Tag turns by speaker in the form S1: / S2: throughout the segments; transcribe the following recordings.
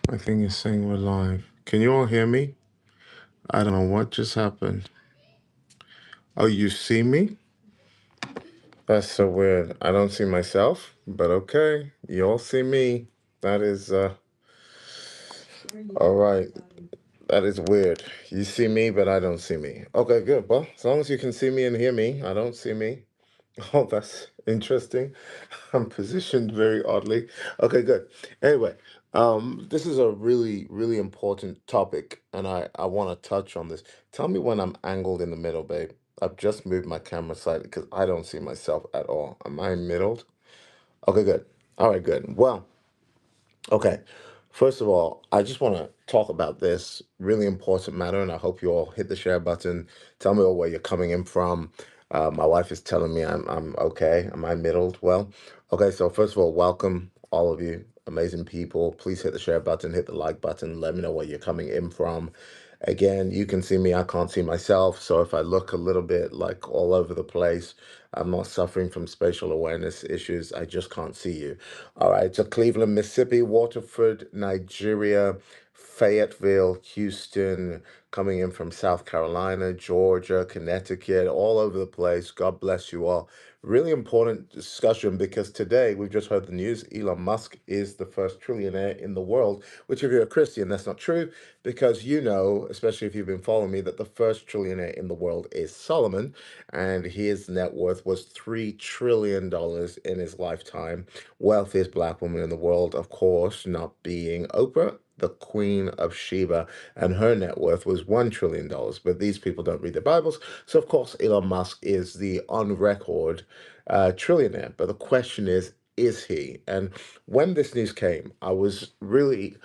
S1: I think it's saying we're live. Can you all hear me? I don't know what just happened. Oh, you see me? That's so weird. I don't see myself, but okay. You all see me. That is all right. That is weird. You see me, but I don't see me. Okay, good. Well, as long as you can see me and hear me, I don't see me. Oh, that's interesting. I'm positioned very oddly. Okay, good. Anyway, this is a really, really important topic, and I want to touch on this. Tell me when I'm angled in the middle, babe. I've just moved my camera slightly because I don't see myself at all. Am I middled? Okay, good. All right, good. Well, okay. First of all, I just want to talk about this really important matter, and I hope you all hit the share button. Tell me all where you're coming in from. My wife is telling me I'm okay. Am I middled? Well, okay. So first of all, welcome all of you, amazing people. Please hit the share button, hit the like button. Let me know where you're coming in from. Again, you can see me. I can't see myself. So if I look a little bit like all over the place, I'm not suffering from spatial awareness issues. I just can't see you. All right, so Cleveland, Mississippi, Waterford, Nigeria, Fayetteville, Houston, coming in from South Carolina, Georgia, Connecticut, all over the place. God bless you all. Really important discussion because today we've just heard the news. Elon Musk is the first trillionaire in the world, which, if you're a Christian, that's not true because you know, especially if you've been following me, that the first trillionaire in the world is Solomon, and his net worth was $3 trillion in his lifetime. Wealthiest black woman in the world, of course, not being Oprah, the Queen of Sheba, and her net worth was $1 trillion. But these people don't read their Bibles, so of course Elon Musk is the on record trillionaire. But the question is he? And when this news came, I was really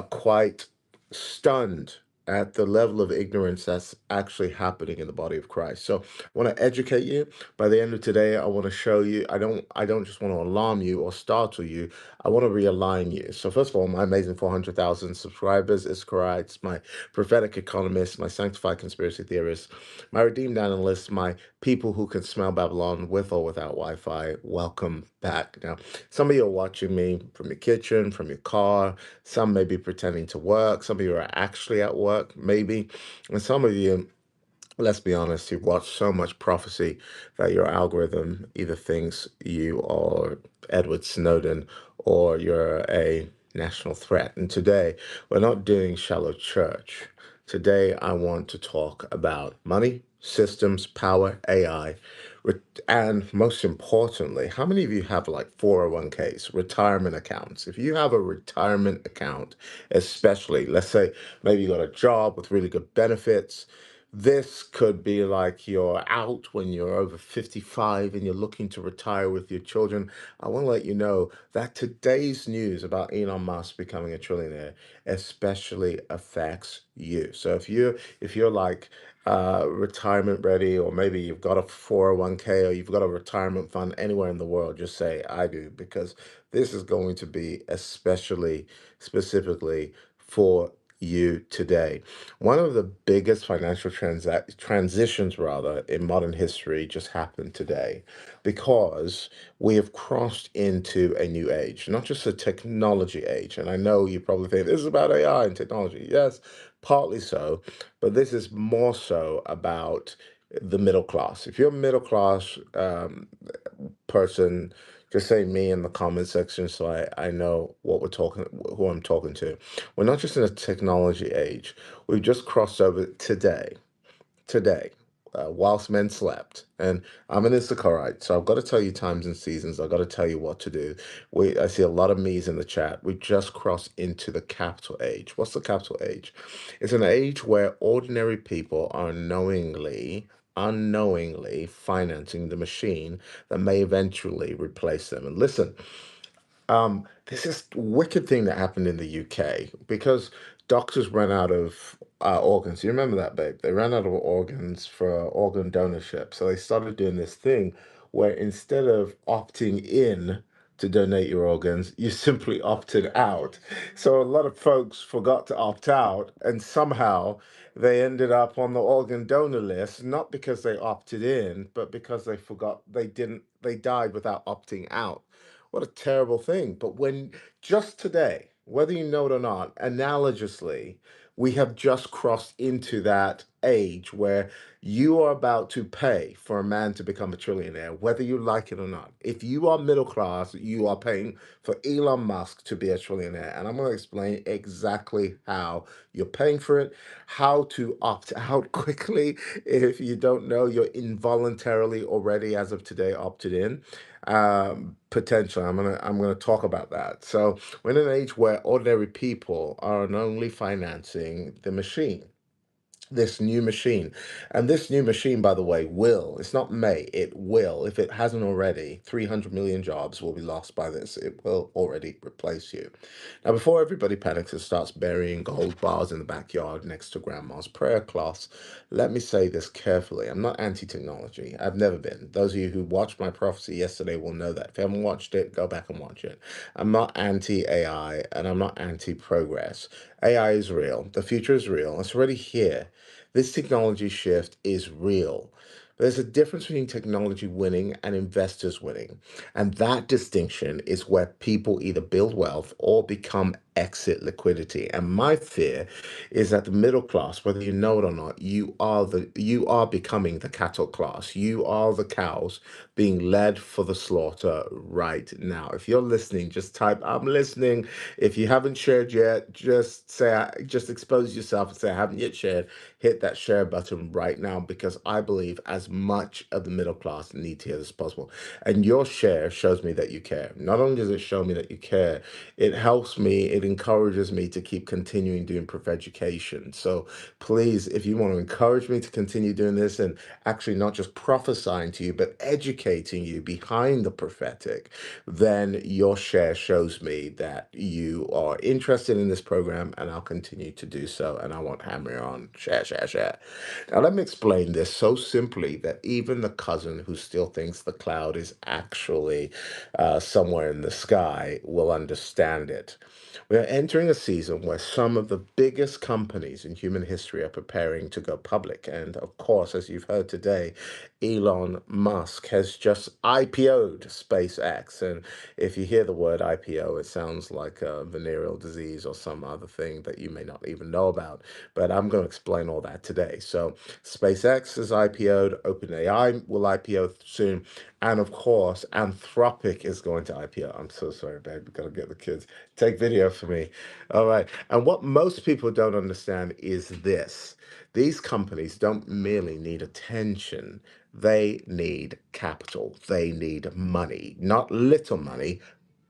S1: quite stunned at the level of ignorance that's actually happening in the body of Christ. So I want to educate you. By the end of today, I want to show you. I don't just want to alarm you or startle you. I want to realign you. So first of all, my amazing 400,000 subscribers is correct. My prophetic economist, my sanctified conspiracy theorist, my redeemed analyst, my people who can smell Babylon with or without Wi-Fi. Welcome back. Now, some of you are watching me from your kitchen, from your car. Some may be pretending to work. Some of you are actually at work, maybe. And some of you, let's be honest, you've watched so much prophecy that your algorithm either thinks you are Edward Snowden or you're a national threat. And today, we're not doing shallow church. Today, I want to talk about money, systems, power, AI, and most importantly, how many of you have like 401ks, retirement accounts? If you have a retirement account, especially, let's say maybe you got a job with really good benefits, this could be like you're out when you're over 55 and you're looking to retire with your children. I want to let you know that today's news about Elon Musk becoming a trillionaire especially affects you. So if you're like retirement ready, or maybe you've got a 401k or you've got a retirement fund anywhere in the world, just say I do, because this is going to be especially specifically for you today. One of the biggest financial transitions, rather, in modern history just happened today because we have crossed into a new age, not just a technology age. And I know you probably think this is about AI and technology. Yes, partly so, but this is more so about the middle class. If you're a middle class person, just say me in the comment section so I know what we're talking, who I'm talking to. We're not just in a technology age. We've just crossed over today, whilst men slept. And I'm an Issacharite, so I've got to tell you times and seasons. I've got to tell you what to do. I see a lot of me's in the chat. We just crossed into the capital age. What's the capital age? It's an age where ordinary people are unknowingly financing the machine that may eventually replace them. And listen, there's this wicked thing that happened in the UK because doctors ran out of organs. You remember that, babe? They ran out of organs for organ donorship. So they started doing this thing where instead of opting in to donate your organs, you simply opted out. So a lot of folks forgot to opt out, and somehow they ended up on the organ donor list, not because they opted in, but because they forgot they died without opting out. What a terrible thing. But when just today, whether you know it or not, analogously, we have just crossed into that age where you are about to pay for a man to become a trillionaire, whether you like it or not. If you are middle class, you are paying for Elon Musk to be a trillionaire. And I'm going to explain exactly how you're paying for it, how to opt out quickly if you don't know you're involuntarily already, as of today, opted in. Potentially, I'm gonna talk about that. So we're in an age where ordinary people are not only financing the machine, this new machine. And this new machine, by the way, will, it's not may, it will, if it hasn't already, 300 million jobs will be lost by this. It will already replace you. Now, before everybody panics and starts burying gold bars in the backyard next to grandma's prayer cloths, let me say this carefully. I'm not anti technology. I've never been. Those of you who watched my prophecy yesterday will know that. If you haven't watched it, go back and watch it. I'm not anti AI and I'm not anti progress. AI is real. The future is real. It's already here. This technology shift is real. There's a difference between technology winning and investors winning. And that distinction is where people either build wealth or become exit liquidity. And my fear is that the middle class, whether you know it or not, you are becoming the cattle class. You are the cows being led for the slaughter right now. If you're listening, just type I'm listening. If you haven't shared yet, just expose yourself and say I haven't yet shared. Hit that share button right now because I believe as much of the middle class need to hear this as possible. And your share shows me that you care. Not only does it show me that you care, it helps me, it encourages me to keep continuing doing proof education. So please, if you want to encourage me to continue doing this and actually not just prophesying to you, but educating you behind the prophetic, then your share shows me that you are interested in this program, and I'll continue to do so. And I won't hammer on share, share, share. Now, let me explain this so simply that even the cousin who still thinks the cloud is actually somewhere in the sky will understand it. We are entering a season where some of the biggest companies in human history are preparing to go public. And of course, as you've heard today, Elon Musk has just IPO'd SpaceX. And if you hear the word IPO, it sounds like a venereal disease or some other thing that you may not even know about. But I'm going to explain all that today. So, SpaceX is IPO'd, OpenAI will IPO soon. And of course, Anthropic is going to IPO. I'm so sorry, babe. We've got to get the kids. Take video for me. All right. And what most people don't understand is this: these companies don't merely need attention, they need capital, they need money, not little money,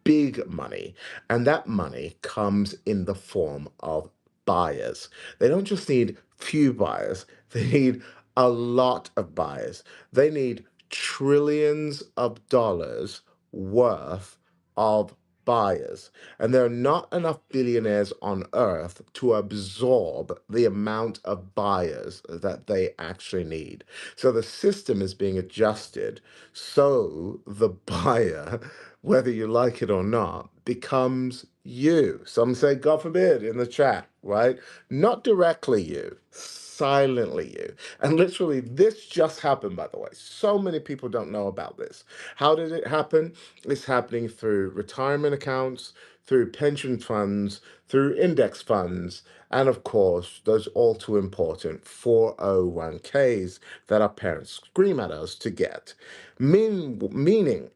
S1: big money. And that money comes in the form of buyers. They don't just need few buyers, they need a lot of buyers. They need trillions of dollars worth of buyers. And there are not enough billionaires on earth to absorb the amount of buyers that they actually need. So the system is being adjusted so the buyer, whether you like it or not, becomes you. Some say, God forbid, in the chat, right? Not directly you, silently you. And literally, this just happened, by the way. So many people don't know about this. How did it happen? It's happening through retirement accounts, through pension funds, through index funds, and of course, those all too important 401ks that our parents scream at us to get. Meaning,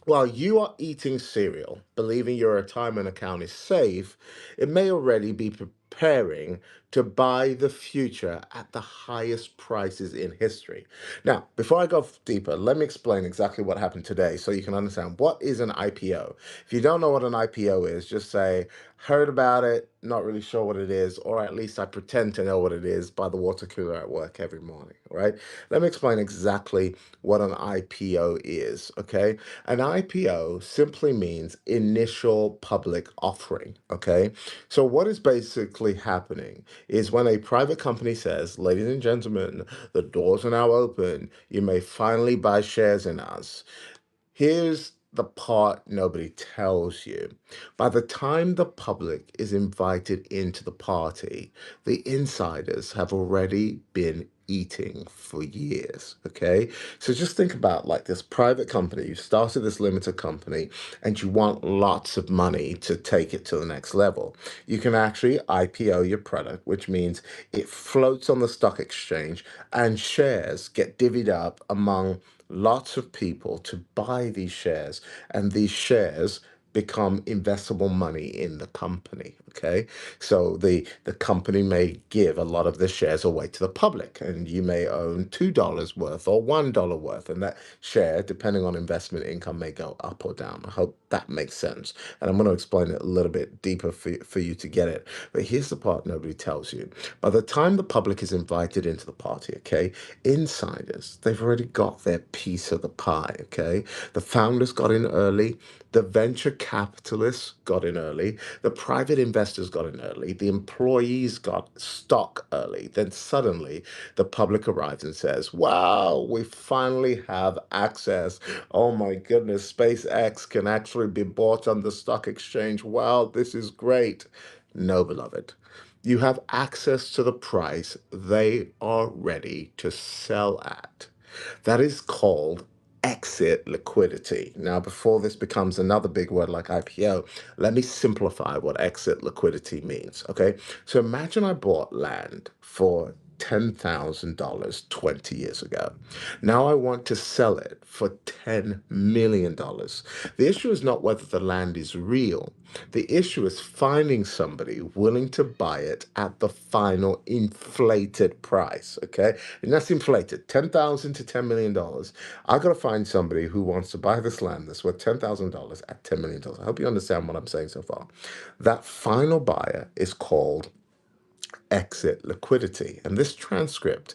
S1: while you are eating cereal, believing your retirement account is safe, it may already be preparing to buy the future at the highest prices in history. Now, before I go deeper, let me explain exactly what happened today so you can understand what is an IPO. If you don't know what an IPO is, just say, heard about it, not really sure what it is, or at least I pretend to know what it is by the water cooler at work every morning, right? Let me explain exactly what an IPO is, okay? An IPO simply means initial public offering, okay? So, what is basically happening is when a private company says, ladies and gentlemen, the doors are now open, you may finally buy shares in us. Here's the part nobody tells you. By the time the public is invited into the party, the insiders have already been eating for years. Okay. So just think about like this private company. You started this limited company and you want lots of money to take it to the next level. You can actually IPO your product, which means it floats on the stock exchange and shares get divvied up among lots of people to buy these shares, and these shares become investable money in the company. Okay. So the company may give a lot of the shares away to the public, and you may own $2 worth or $1 worth, and that share, depending on investment income, may go up or down. I hope that makes sense, and I'm going to explain it a little bit deeper for you to get it. But here's the part nobody tells you. By the time the public is invited into the party, okay, insiders, they've already got their piece of the pie. Okay. The founders got in early, the venture capitalists got in early, the private investors got in early, the employees got stock early. Then suddenly the public arrives and says, wow, we finally have access. Oh my goodness, SpaceX can actually be bought on the stock exchange. Wow, this is great. No, beloved. You have access to the price they are ready to sell at. That is called exit liquidity. Now, before this becomes another big word like IPO, let me simplify what exit liquidity means. Okay. So imagine I bought land for $10,000 20 years ago. Now I want to sell it for $10 million. The issue is not whether the land is real. The issue is finding somebody willing to buy it at the final inflated price. Okay. And that's inflated 10,000 to $10 million. I got to find somebody who wants to buy this land that's worth $10,000 at $10 million. I hope you understand what I'm saying so far. That final buyer is called exit liquidity. And this transcript,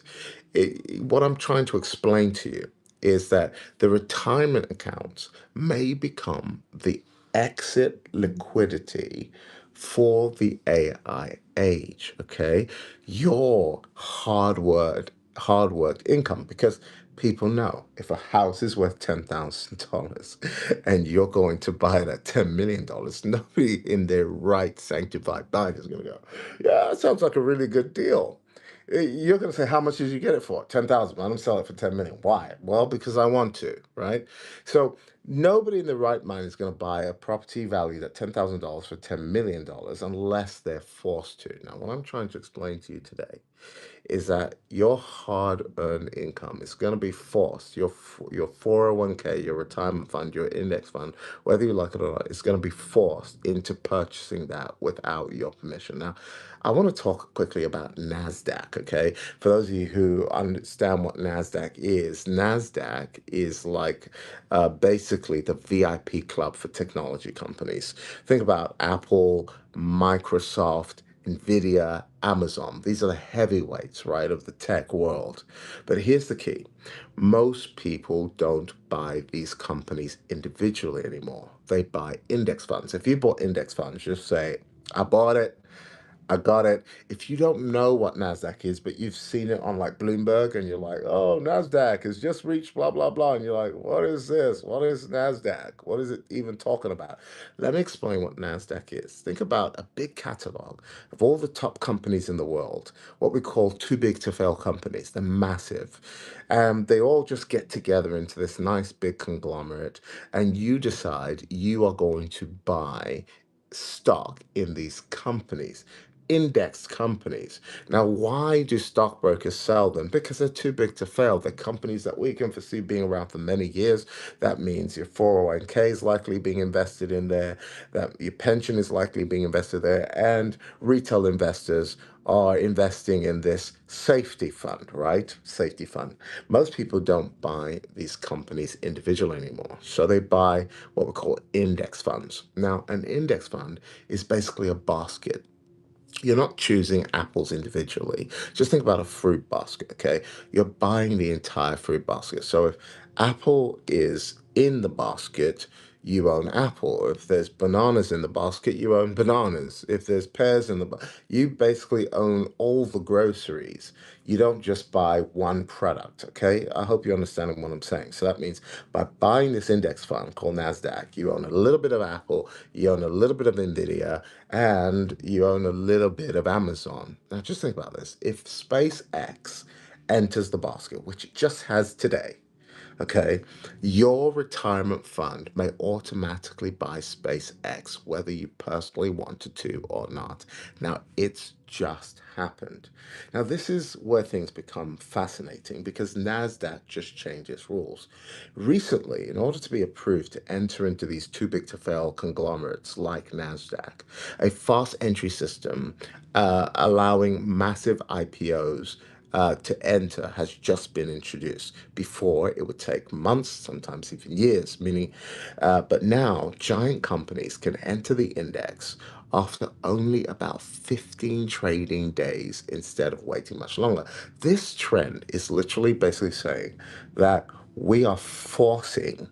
S1: what I'm trying to explain to you is that the retirement accounts may become the exit liquidity for the AI age. Okay. Your hard worked income, because people know if a house is worth $10,000 and you're going to buy it at $10 million, nobody in their right sanctified mind is going to go, yeah, that sounds like a really good deal. You're going to say, how much did you get it for? 10,000. I'm sell it for 10 million. Why? Well, because I want to, right? So nobody in the right mind is going to buy a property valued at $10,000 for $10 million unless they're forced to. Now, what I'm trying to explain to you today is that your hard-earned income is going to be forced. Your 401k, your retirement fund, your index fund, whether you like it or not, is going to be forced into purchasing that without your permission. Now, I want to talk quickly about NASDAQ, okay? For those of you who understand what NASDAQ is like basically the VIP club for technology companies. Think about Apple, Microsoft, Nvidia, Amazon. These are the heavyweights, right, of the tech world. But here's the key. Most people don't buy these companies individually anymore. They buy index funds. If you bought index funds, just say, I bought it. I got it. If you don't know what NASDAQ is, but you've seen it on like Bloomberg and you're like, oh, NASDAQ has just reached blah, blah, blah. And you're like, what is this? What is NASDAQ? What is it even talking about? Let me explain what NASDAQ is. Think about a big catalog of all the top companies in the world, what we call too big to fail companies. They're massive. They all just get together into this nice big conglomerate, and you decide you are going to buy stock in these companies, indexed companies. Now, why do stockbrokers sell them? Because they're too big to fail. They're companies that we can foresee being around for many years. That means your 401k is likely being invested in there, that your pension is likely being invested there, and retail investors are investing in this safety fund, right? Safety fund. Most people don't buy these companies individually anymore. So they buy what we call index funds. Now, an index fund is basically a basket. You're not choosing apples individually. Just think about a fruit basket, okay? You're buying the entire fruit basket. So if apple is in the basket, you own Apple. If there's bananas in the basket, you own bananas. If there's pears in the you basically own all the groceries. You don't just buy one product, okay? I hope you're understanding what I'm saying. So that means by buying this index fund called NASDAQ, you own a little bit of Apple, you own a little bit of Nvidia, and you own a little bit of Amazon. Now just think about this. If SpaceX enters the basket, which it just has today, okay, your retirement fund may automatically buy SpaceX, whether you personally wanted to or not. Now, it's just happened. Now, this is where things become fascinating because NASDAQ just changed its rules. Recently, in order to be approved to enter into these too big to fail conglomerates like NASDAQ, a fast entry system allowing massive IPOs to enter has just been introduced. Before, it would take months, sometimes even years, but now giant companies can enter the index after only about 15 trading days instead of waiting much longer. This trend is literally basically saying that we are forcing,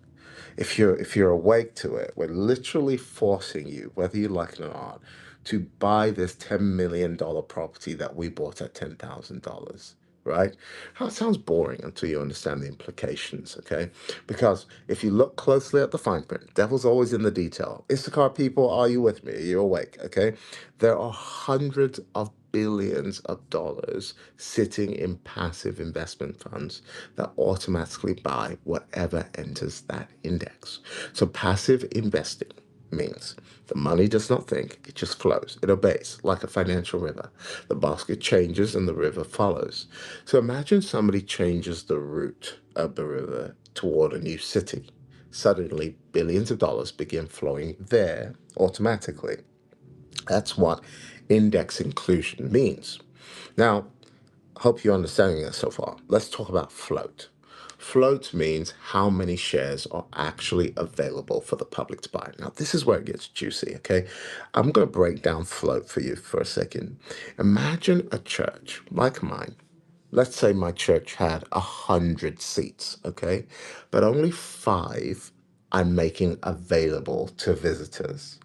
S1: if you're awake to it, we're literally forcing you, whether you like it or not, to buy this $10 million property that we bought at $10,000. Right? That sounds boring until you understand the implications, okay? Because if you look closely at the fine print, devil's always in the detail. Issachar people, are you with me? Are you awake? Okay? There are hundreds of billions of dollars sitting in passive investment funds that automatically buy whatever enters that index. So passive investing means the money does not think, it just flows. It obeys like a financial river. The basket changes and the river follows. So imagine somebody changes the route of the river toward a new city. Suddenly, billions of dollars begin flowing there automatically. That's what index inclusion means. Now, I hope you're understanding this so far. Let's talk about float. Float means how many shares are actually available for the public to buy. Now, this is where it gets juicy, okay? I'm going to break down float for you for a second. Imagine a church like mine. Let's say my church had 100 seats, okay? But only five I'm making available to visitors.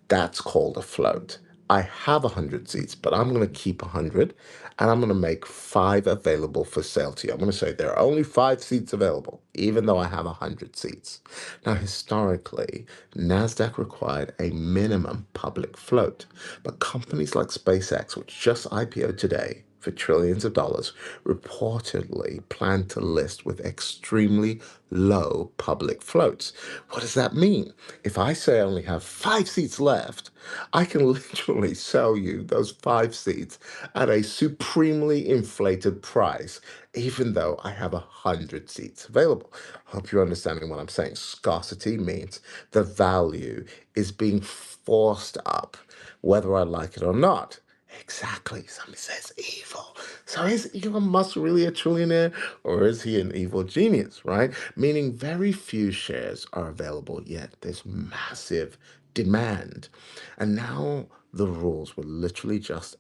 S1: That's called a float. I have 100 seats, but I'm going to keep 100 and I'm going to make five available for sale to you. I'm going to say there are only 5 seats available, even though I have 100 seats. Now, historically, NASDAQ required a minimum public float, but companies like SpaceX, which just IPO'd today, for trillions of dollars, reportedly plan to list with extremely low public floats. What does that mean? If I say I only have 5 seats left, I can literally sell you those 5 seats at a supremely inflated price, even though I have 100 seats available. I hope you're understanding what I'm saying. Scarcity means the value is being forced up, whether I like it or not. Exactly. Somebody says evil. So is Elon Musk really a trillionaire or is he an evil genius, right? Meaning very few shares are available yet. There's massive demand. And now the rules were literally just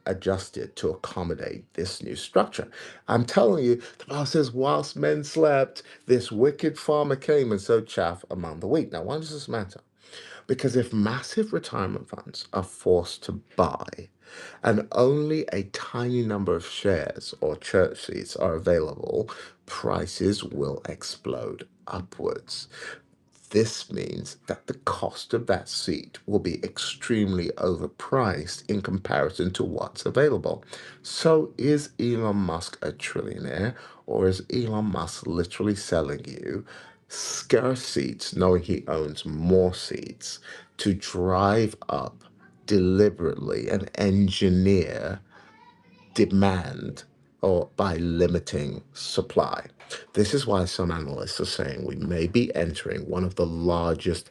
S1: adjusted to accommodate this new structure. I'm telling you, the Bible says, whilst men slept, this wicked farmer came and sowed chaff among the wheat. Now, why does this matter? Because if massive retirement funds are forced to buy and only a tiny number of shares or church seats are available, prices will explode upwards. This means that the cost of that seat will be extremely overpriced in comparison to what's available. So, is Elon Musk a trillionaire, or is Elon Musk literally selling you scarce seats, knowing he owns more seats, to drive up deliberately and engineer demand or by limiting supply? This is why some analysts are saying we may be entering one of the largest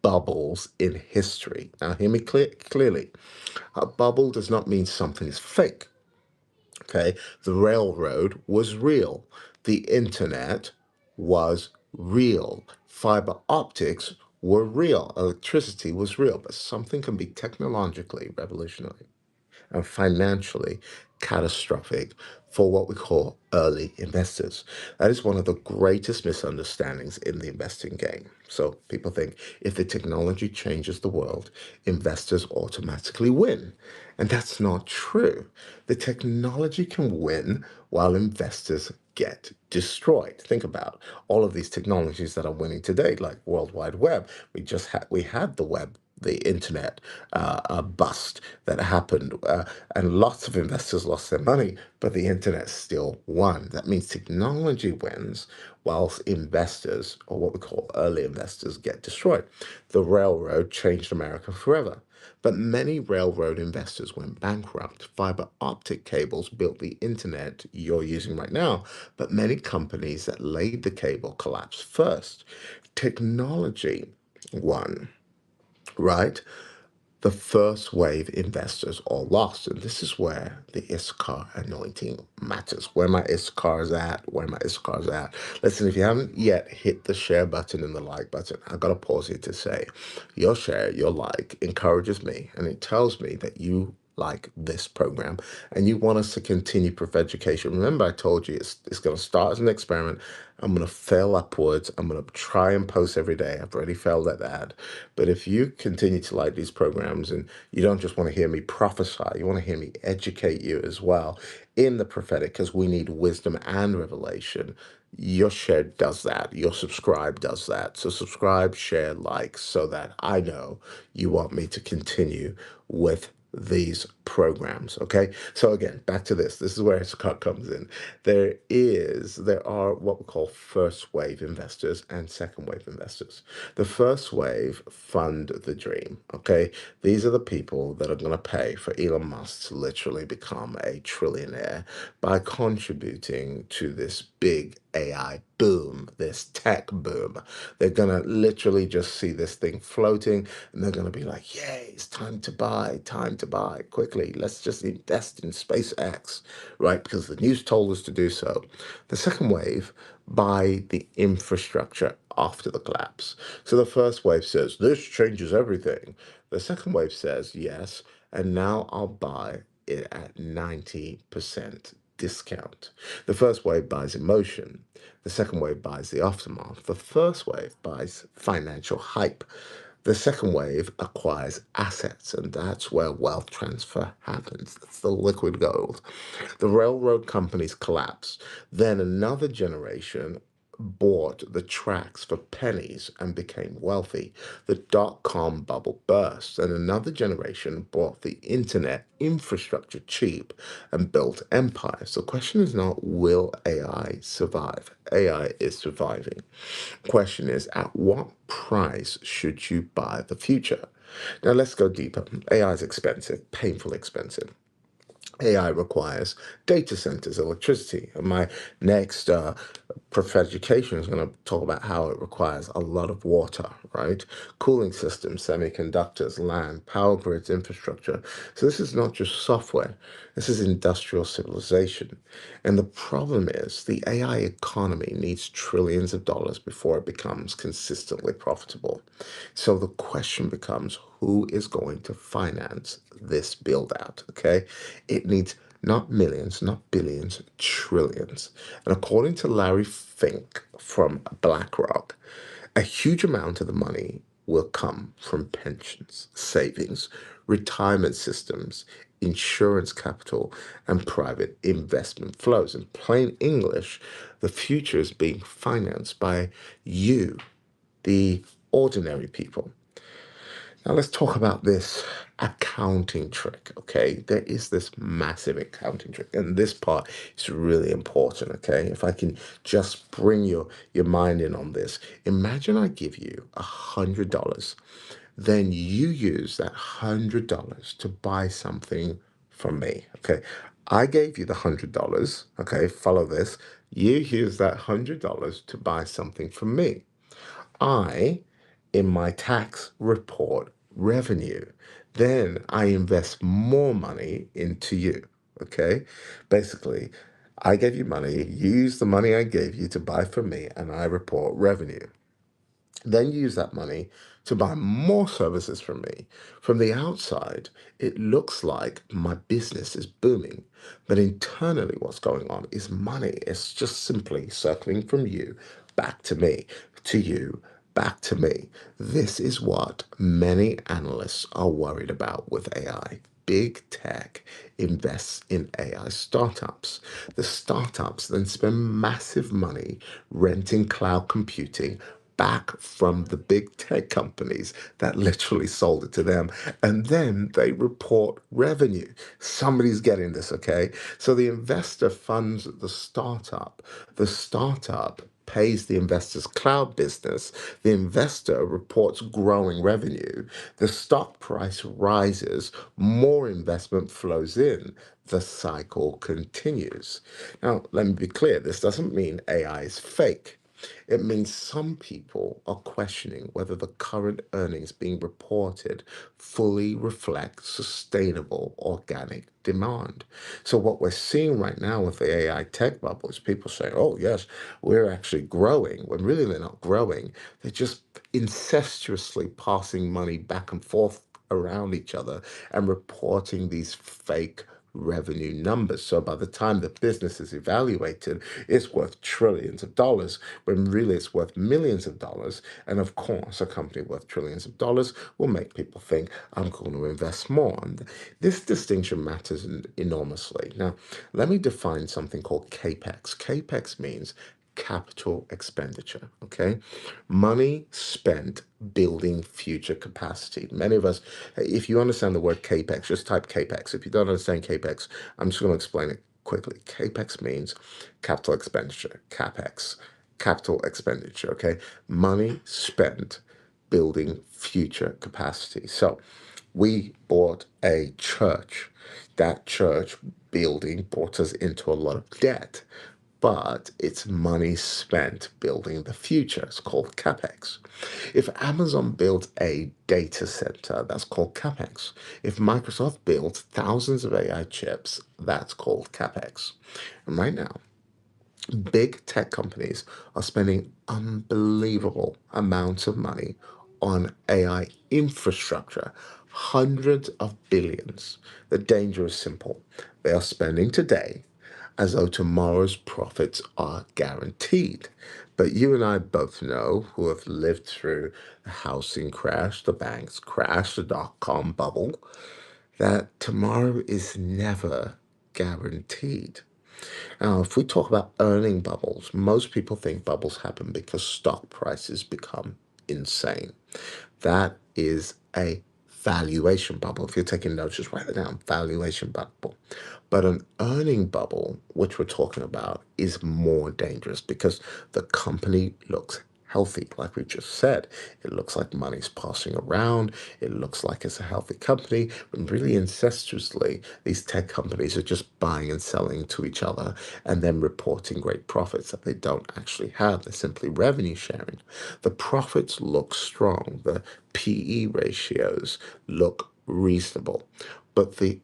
S1: bubbles in history. Now, hear me clearly. A bubble does not mean something is fake. Okay, the railroad was real. The internet was real. Fiber optics were real. Electricity was real. But something can be technologically revolutionary and financially catastrophic for what we call early investors. That is one of the greatest misunderstandings in the investing game. So people think if the technology changes the world, investors automatically win. And that's not true. The technology can win while investors get destroyed. Think about all of these technologies that are winning today, like World Wide Web. We had the web, the internet bust that happened, and lots of investors lost their money, but the internet still won. That means technology wins whilst investors, or what we call early investors, get destroyed. The railroad changed America forever. But many railroad investors went bankrupt. Fiber optic cables built the internet you're using right now, but many companies that laid the cable collapsed first. Technology won, right? The first wave investors all lost. And this is where the Issachar anointing matters. Where my Issachars at? Where my Issachars at? Listen, if you haven't yet hit the share button and the like button, I've got to pause here to say your share, your like encourages me and it tells me that you like this program and you want us to continue Prophet Education. Remember, I told you it's going to start as an experiment. I'm going to fail upwards. I'm going to try and post every day. I've already failed at that. But if you continue to like these programs and you don't just want to hear me prophesy, you want to hear me educate you as well in the prophetic, because we need wisdom and revelation. Your share does that. Your subscribe does that. So subscribe, share, like, so that I know you want me to continue with these programs. Okay. So again, back to this. This is where Scott comes in. There are what we call first wave investors and second wave investors. The first wave fund the dream. Okay. These are the people that are going to pay for Elon Musk to literally become a trillionaire by contributing to this big AI boom, this tech boom. They're going to literally just see this thing floating and they're going to be like, yay, it's time to buy quickly. Let's just invest in SpaceX, right? Because the news told us to do so. The second wave, buy the infrastructure after the collapse. So the first wave says, this changes everything. The second wave says, yes, and now I'll buy it at 90% discount. The first wave buys emotion. The second wave buys the aftermath. The first wave buys financial hype. The second wave acquires assets, and that's where wealth transfer happens. That's the liquid gold. The railroad companies collapse. Then another generation bought the tracks for pennies and became wealthy. The dot-com bubble burst, and another generation bought the internet infrastructure cheap and built empires. The question is not, will AI survive? AI is surviving. Question is, at what price should you buy the future? Now let's go deeper. AI is expensive, painfully expensive. AI requires data centers, electricity. And my next Prophet Education is going to talk about how it requires a lot of water, right? Cooling systems, semiconductors, land, power grids, infrastructure. So this is not just software. This is industrial civilization. And the problem is the AI economy needs trillions of dollars before it becomes consistently profitable. So the question becomes, who is going to finance this build out? Okay. It needs not millions, not billions, trillions. And according to Larry Fink from BlackRock, a huge amount of the money will come from pensions, savings, retirement systems, insurance capital, and private investment flows. In plain English, the future is being financed by you, the ordinary people. Now let's talk about this accounting trick, okay? There is this massive accounting trick, and this part is really important, okay? If I can just bring your mind in on this. Imagine I give you $100, then you use that $100 to buy something from me, okay? I gave you the $100, okay? Follow this. You use that $100 to buy something from me. I, in my tax report revenue, then I invest more money into you. Okay. Basically, I gave you money, you use the money I gave you to buy from me, and I report revenue. Then you use that money to buy more services from me. From the outside, it looks like my business is booming, but internally, what's going on is money is just simply circling from you back to you, back to me. This is what many analysts are worried about with AI. Big tech invests in AI startups. The startups then spend massive money renting cloud computing back from the big tech companies that literally sold it to them. And then they report revenue. Somebody's getting this, okay? So the investor funds the startup. The startup pays the investor's cloud business. The investor reports growing revenue. The stock price rises. More investment flows in. The cycle continues. Now, let me be clear, this doesn't mean AI is fake. It means some people are questioning whether the current earnings being reported fully reflect sustainable organic demand. So, what we're seeing right now with the AI tech bubble is people saying, oh, yes, we're actually growing, when really they're not growing. They're just incestuously passing money back and forth around each other and reporting these fake revenue numbers. So by the time the business is evaluated, it's worth trillions of dollars when really it's worth millions of dollars. And of course, a company worth trillions of dollars will make people think, I'm going to invest more. And this distinction matters enormously. Now, let me define something called CAPEX. CAPEX means capital expenditure, okay? Money spent building future capacity. Many of us, if you understand the word capex, just type capex. If you don't understand capex, I'm just going to explain it quickly. Capex means capital expenditure, capex, capital expenditure, okay? Money spent building future capacity. So we bought a church. That church building brought us into a lot of debt, but it's money spent building the future. It's called capex. If Amazon builds a data center, that's called capex. If Microsoft builds thousands of AI chips, that's called capex. And right now, big tech companies are spending unbelievable amounts of money on AI infrastructure, hundreds of billions. The danger is simple. They are spending today as though tomorrow's profits are guaranteed. But you and I both know, who have lived through the housing crash, the banks crash, the dot-com bubble, that tomorrow is never guaranteed. Now, if we talk about earning bubbles, most people think bubbles happen because stock prices become insane. That is a valuation bubble. If you're taking notes, just write it down, valuation bubble. But an earning bubble, which we're talking about, is more dangerous because the company looks healthy, like we just said. It looks like money's passing around. It looks like it's a healthy company. But really, incestuously, these tech companies are just buying and selling to each other and then reporting great profits that they don't actually have. They're simply revenue sharing. The profits look strong. The PE ratios look reasonable. But the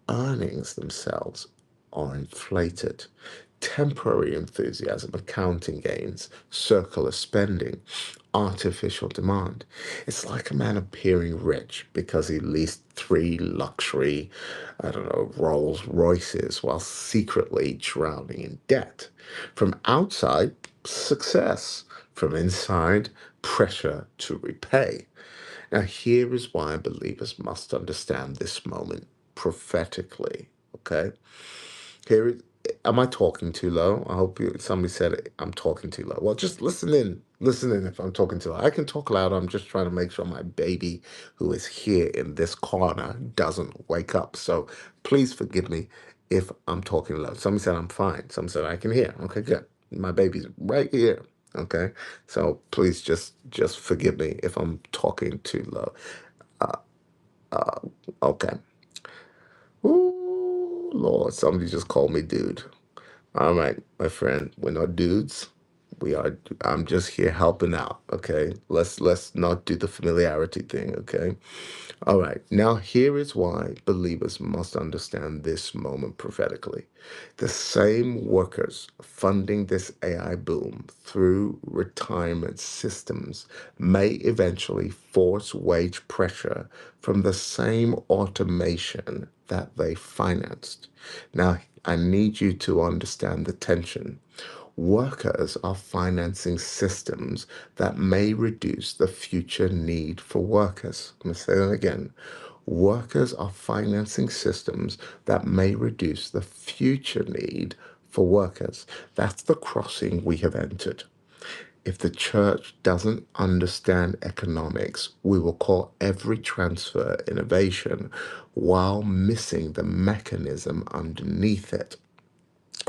S1: earnings themselves are inflated. Temporary enthusiasm, accounting gains, circular spending, artificial demand. It's like a man appearing rich because he leased three luxury, I don't know, Rolls Royces while secretly drowning in debt. From outside, success. From inside, pressure to repay. Now, here is why believers must understand this moment prophetically. Okay, here is. Am I talking too low? I hope somebody said it, I'm talking too low. Well, just listen in. Listen in if I'm talking too loud. I can talk loud. I'm just trying to make sure my baby, who is here in this corner, doesn't wake up. So please forgive me if I'm talking low. Somebody said I'm fine. Somebody said I can hear. Okay, good. My baby's right here. Okay, so please just forgive me if I'm talking too low. Okay. Ooh, Lord, somebody just called me dude. All right, my friend, we're not dudes. We are. I'm just here helping out. Okay. Let's not do the familiarity thing. Okay. All right. Now here is why believers must understand this moment prophetically. The same workers funding this AI boom through retirement systems may eventually force wage pressure from the same automation that they financed. Now, I need you to understand the tension. Workers are financing systems that may reduce the future need for workers. Let me say that again. Workers are financing systems that may reduce the future need for workers. That's the crossing we have entered. If the church doesn't understand economics, we will call every transfer innovation while missing the mechanism underneath it.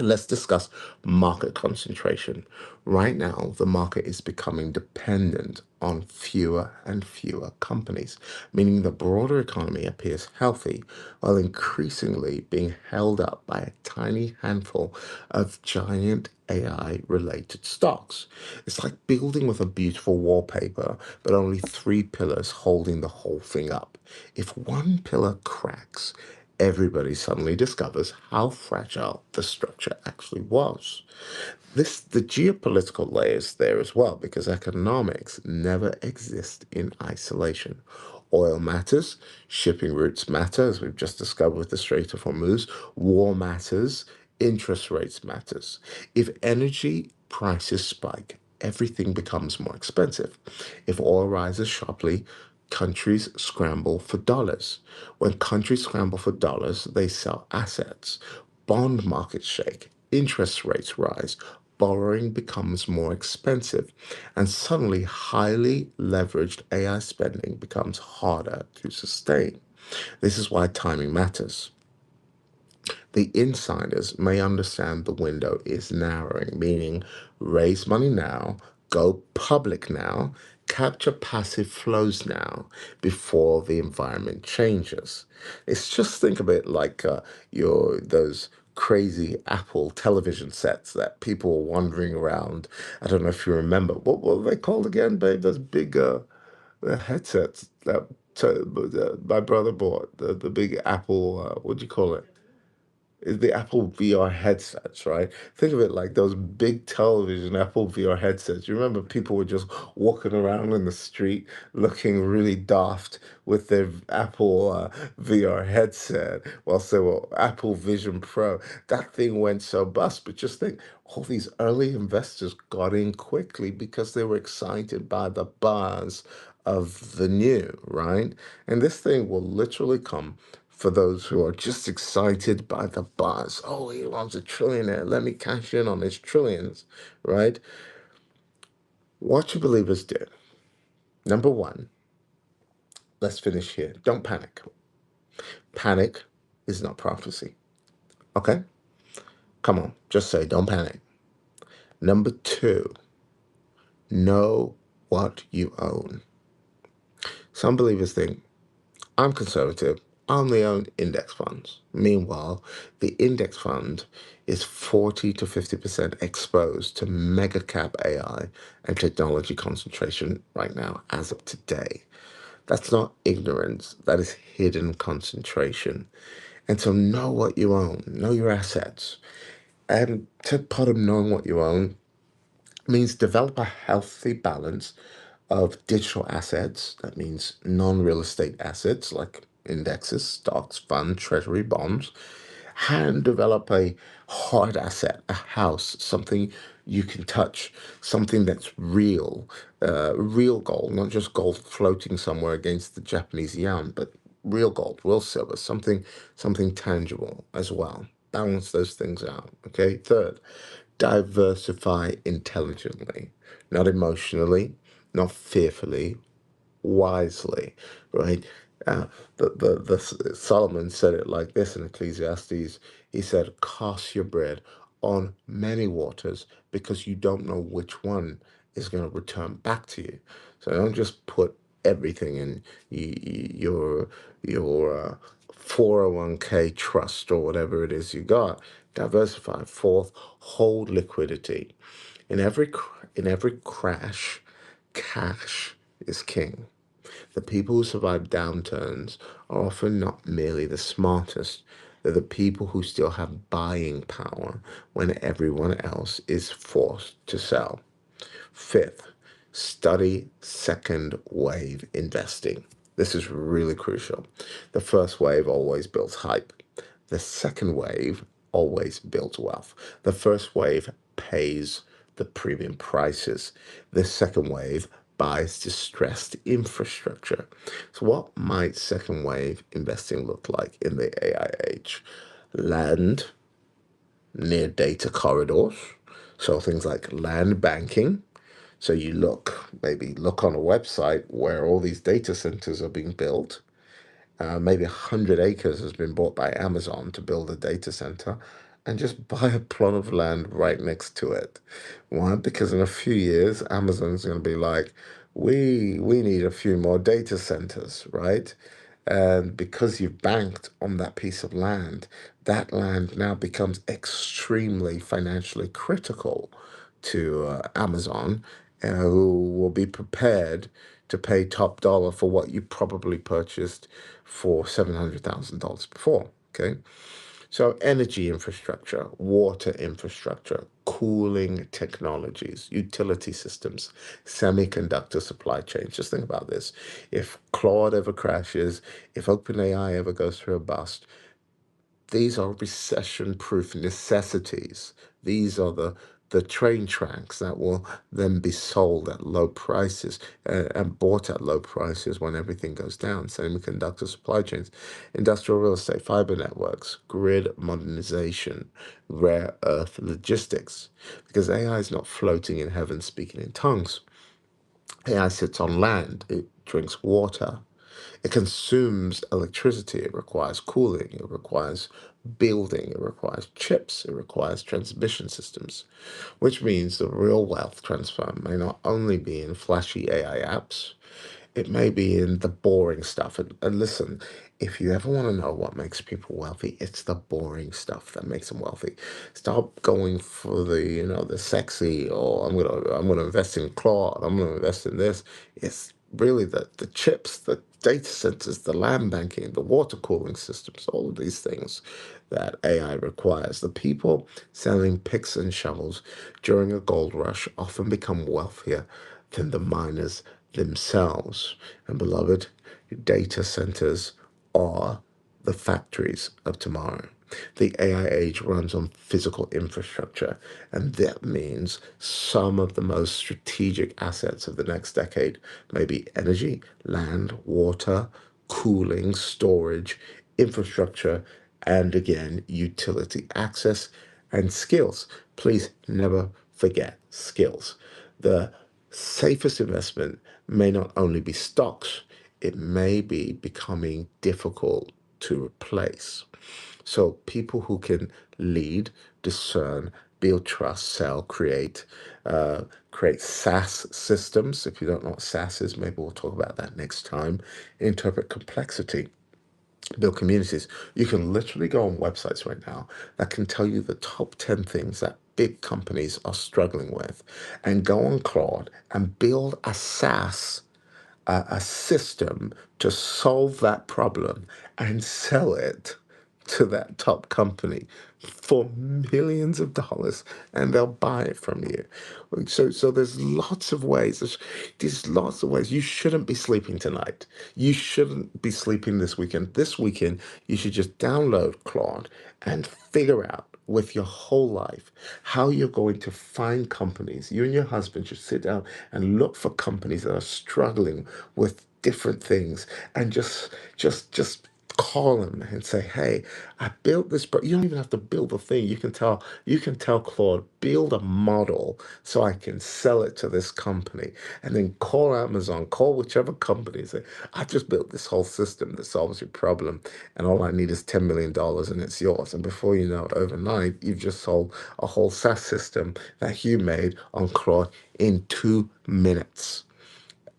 S1: Let's discuss market concentration. Right now, the market is becoming dependent on fewer and fewer companies, meaning the broader economy appears healthy while increasingly being held up by a tiny handful of giant AI related stocks. It's like building with a beautiful wallpaper, but only three pillars holding the whole thing up. If one pillar cracks, everybody suddenly discovers how fragile the structure actually was. The geopolitical layers there as well, because economics never exist in isolation. Oil matters, shipping routes matter, as we've just discovered with the Strait of Hormuz. War matters, interest rates matters. If energy prices spike, everything becomes more expensive. If oil rises sharply, countries scramble for dollars. When countries scramble for dollars, they sell assets. Bond markets shake, interest rates rise, borrowing becomes more expensive, and suddenly highly leveraged AI spending becomes harder to sustain. This is why timing matters. The insiders may understand the window is narrowing, meaning raise money now, go public now, capture passive flows now before the environment changes. It's just think of it like your those crazy Apple television sets that people were wandering around. I don't know if you remember. What were they called again, babe? Those big headsets that my brother bought. The big Apple, what do you call it? Is the Apple VR headsets, right? Think of it like those big television Apple VR headsets. You remember people were just walking around in the street looking really daft with their Apple VR headset whilst they were Apple Vision Pro. That thing went so bust, but just think all these early investors got in quickly because they were excited by the buzz of the new, right? And this thing will literally come for those who are just excited by the buzz. Oh, Elon's a trillionaire. Let me cash in on his trillions, right? What you believers do. Number one, let's finish here. Don't panic. Panic is not prophecy. Okay? Come on, just say don't panic. Number two, know what you own. Some believers think I'm conservative. I only own index funds. Meanwhile, the index fund is 40 to 50% exposed to mega cap AI and technology concentration right now, as of today. That's not ignorance, that is hidden concentration. And so know what you own, know your assets. And to part of knowing what you own means develop a healthy balance of digital assets. That means non real estate assets like indexes, stocks, funds, treasury, bonds. And develop a hard asset, a house, something you can touch, something that's real, real gold, not just gold floating somewhere against the Japanese yen, but real gold, real silver, something tangible as well. Balance those things out. Okay. Third, diversify intelligently, not emotionally, not fearfully, wisely, right? Uh, Solomon said it like this in Ecclesiastes. He said, "Cast your bread on many waters because you don't know which one is going to return back to you. So don't just put everything in your 401k trust or whatever it is you got. Diversify. Fourth, hold liquidity. In every crash, cash is king. The people who survive downturns are often not merely the smartest, they're the people who still have buying power when everyone else is forced to sell. Fifth, study second wave investing. This is really crucial. The first wave always builds hype. The second wave always builds wealth. The first wave pays the premium prices. The second wave buys distressed infrastructure. So, what might second wave investing look like in the AI age? Land near data corridors. So, things like land banking. So, maybe look on a website where all these data centers are being built. Maybe 100 acres has been bought by Amazon to build a data center, and just buy a plot of land right next to it. Why? Because in a few years, Amazon's going to be like, we need a few more data centers, right? And because you've banked on that piece of land, that land now becomes extremely financially critical to Amazon, who will be prepared to pay top dollar for what you probably purchased for $700,000 before. Okay. So, energy infrastructure, water infrastructure, cooling technologies, utility systems, semiconductor supply chains. Just think about this. If Claude ever crashes, if OpenAI ever goes through a bust, these are recession proof necessities. These are the train tracks that will then be sold at low prices and bought at low prices when everything goes down. Semiconductor supply chains, industrial real estate, fiber networks, grid modernization, rare earth logistics. Because AI is not floating in heaven speaking in tongues. AI sits on land, it drinks water, it consumes electricity, it requires cooling, it requires building, it requires chips, it requires transmission systems, which means the real wealth transfer may not only be in flashy AI apps, it may be in the boring stuff. And listen, if you ever want to know what makes people wealthy, it's the boring stuff that makes them wealthy. Stop going for the sexy, or I'm gonna invest in Claude, I'm gonna invest in this. It's really the chips, the data centers, the land banking, the water cooling systems, all of these things that AI requires. The people selling picks and shovels during a gold rush often become wealthier than the miners themselves. And beloved, data centers are the factories of tomorrow. The AI age runs on physical infrastructure, and that means some of the most strategic assets of the next decade may be energy, land, water, cooling, storage, infrastructure, and again, utility access and skills. Please never forget skills. The safest investment may not only be stocks, it may be becoming difficult to replace. So, people who can lead, discern, build trust, sell, create SaaS systems. If you don't know what SaaS is, maybe we'll talk about that next time. Interpret complexity, build communities. You can literally go on websites right now that can tell you the top 10 things that big companies are struggling with, and go on Claude and build a SaaS, a system to solve that problem and sell it to that top company for millions of dollars, and they'll buy it from you. So there's lots of ways. There's lots of ways. You shouldn't be sleeping tonight. You shouldn't be sleeping this weekend. This weekend, you should just download Claude and figure out with your whole life how you're going to find companies. You and your husband should sit down and look for companies that are struggling with different things, and just call them and say, "Hey, I built this." But you don't even have to build the thing. You can tell Claude, build a model so I can sell it to this company, and then call Amazon, call whichever company, and say, "I just built this whole system that solves your problem, and all I need is $10 million, and it's yours." And before you know it, overnight, you've just sold a whole SaaS system that you made on Claude in 2 minutes.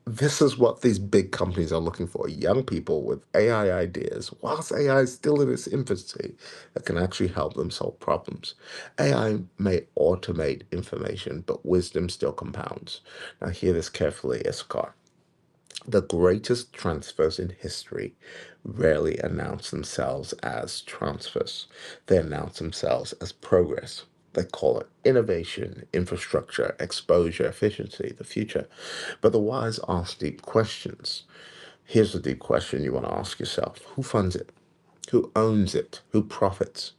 S1: This is what these big companies are looking for, young people with AI ideas, whilst AI is still in its infancy, that can actually help them solve problems. AI may automate information, but wisdom still compounds. Now, hear this carefully, Iskar. The greatest transfers in history rarely announce themselves as transfers. They announce themselves as progress. They call it innovation, infrastructure, exposure, efficiency, the future. But the wise ask deep questions. Here's the deep question you want to ask yourself: who funds it? Who owns it? Who profits?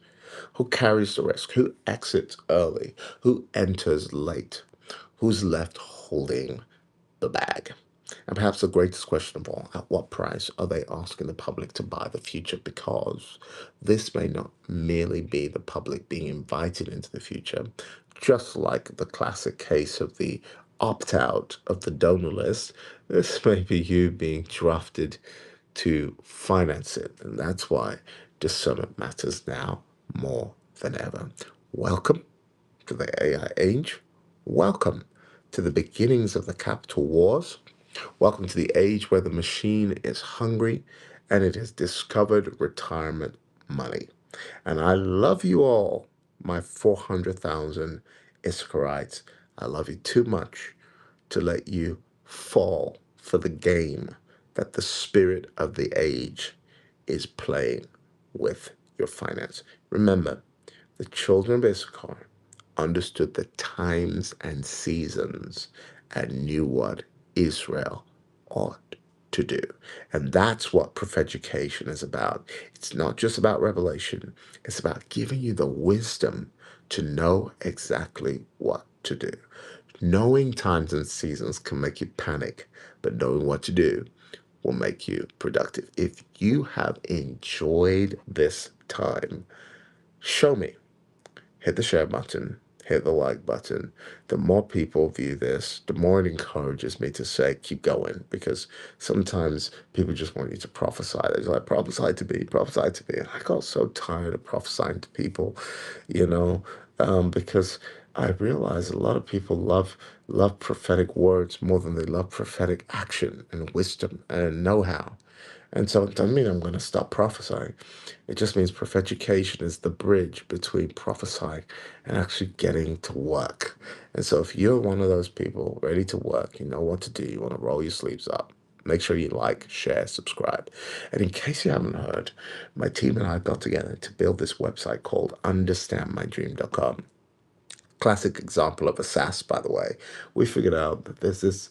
S1: Who carries the risk? Who exits early? Who enters late? Who's left holding the bag? And perhaps the greatest question of all, at what price are they asking the public to buy the future? Because this may not merely be the public being invited into the future, just like the classic case of the opt out of the donor list. This may be you being drafted to finance it. And that's why discernment matters now more than ever. Welcome to the AI age. Welcome to the beginnings of the capital wars. Welcome to the age where the machine is hungry and it has discovered retirement money. And I love you all, my 400,000 Issacharites. I love you too much to let you fall for the game that the spirit of the age is playing with your finance. Remember, the children of Issachar understood the times and seasons and knew what Israel ought to do. And that's what prophetic education is about. It's not just about revelation, it's about giving you the wisdom to know exactly what to do. Knowing times and seasons can make you panic, but knowing what to do will make you productive. If you have enjoyed this time, show me. Hit the share button, hit the like button. The more people view this, the more it encourages me to say, keep going. Because sometimes people just want you to prophesy. They're like, prophesy to me, prophesy to me. And I got so tired of prophesying to people, you know, because I realize a lot of people love prophetic words more than they love prophetic action and wisdom and know-how. And so it doesn't mean I'm going to stop prophesying. It just means prophetic is the bridge between prophesying and actually getting to work. And so if you're one of those people ready to work, you know what to do, you want to roll your sleeves up, make sure you like, share, subscribe. And in case you haven't heard, my team and I got together to build this website called understandmydream.com. Classic example of a SaaS, by the way. We figured out that there's this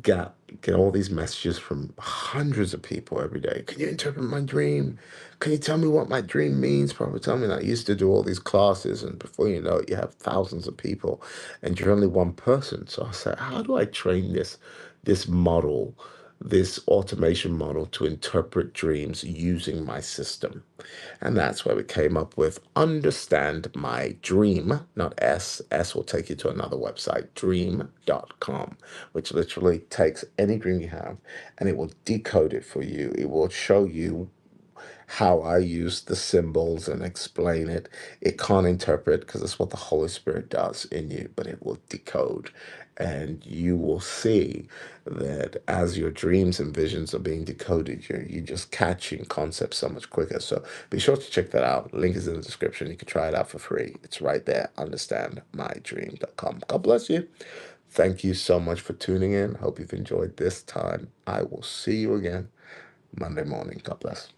S1: gap, get all these messages from hundreds of people every day. Can you interpret my dream? Can you tell me what my dream means? Probably tell me. And I used to do all these classes, and before you know it, you have thousands of people, and you're only one person. So I said, how do I train this model, this automation model to interpret dreams using my system? And that's where we came up with Understand My Dream, not S. S will take you to another website, dream.com, which literally takes any dream you have and it will decode it for you. It will show you how I use the symbols and explain it. It can't interpret because that's what the Holy Spirit does in you, but it will decode. And you will see that as your dreams and visions are being decoded, you're just catching concepts so much quicker. So be sure to check that out. Link is in the description. You can try it out for free. It's right there. Understandmydream.com. God bless you. Thank you so much for tuning in. Hope you've enjoyed this time. I will see you again Monday morning. God bless.